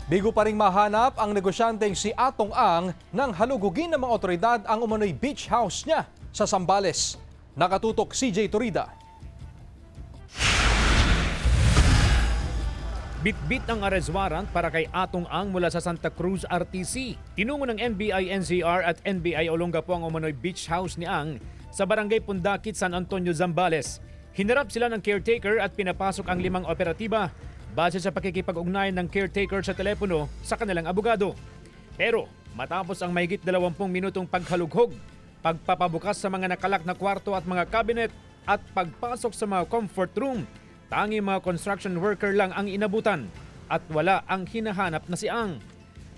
Bigo pa ring mahanap ang negosyanteng si Atong Ang nang halugugin ng mga otoridad ang umano'y beach house niya sa Zambales. Nakatutok CJ Turida. Bitbit ang arrest warrant para kay Atong Ang mula sa Santa Cruz RTC. Tinungo ng NBI, NCR at NBI Olongapo ang umano'y beach house ni Ang sa Barangay Pundakit, San Antonio, Zambales. Hinarap sila ng caretaker at pinapasok ang 5 operatiba base sa pakikipag-ugnayan ng caretaker sa telepono sa kanilang abogado. Pero matapos ang mahigit 20 minutong paghalughog, pagpapabukas sa mga nakalak na kwarto at mga cabinet at pagpasok sa mga comfort room, tanging mga construction worker lang ang inabutan at wala ang hinahanap na si Ang.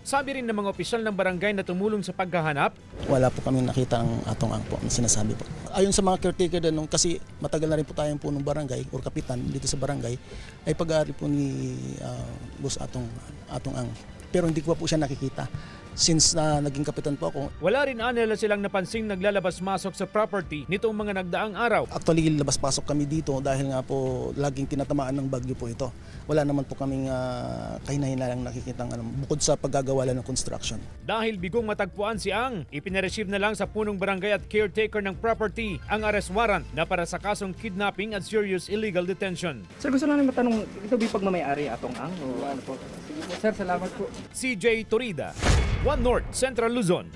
Sabi rin ng mga opisyal ng barangay na tumulong sa paghahanap, wala po kami nakita ng Atong Ang po, na sinasabi po. Ayon sa mga caretaker din, kasi matagal na rin po tayong punong barangay or kapitan dito sa barangay, ay pag-aari po ni Boss Atong Ang. Pero hindi ko pa po siya nakikita. Since naging kapitan po ako, wala rin nila silang napansing naglalabas-masok sa property nitong mga nagdaang araw. actually labas-pasok kami dito dahil nga po laging tinatamaan ng bagyo po ito. Wala naman po kaming kahinahilalang nakikita bukod sa paggagawa lang ng construction. Dahil bigong matagpuan si Ang, ipinareceive na lang sa punong barangay at caretaker ng property ang arrest warrant na para sa kasong kidnapping at serious illegal detention. Sir, gusto lang namin matanong, ito ba yung pagmamayari Atong Ang? O ano po? Sige po, sir, salamat po. CJ Turida, One North, Central Luzon.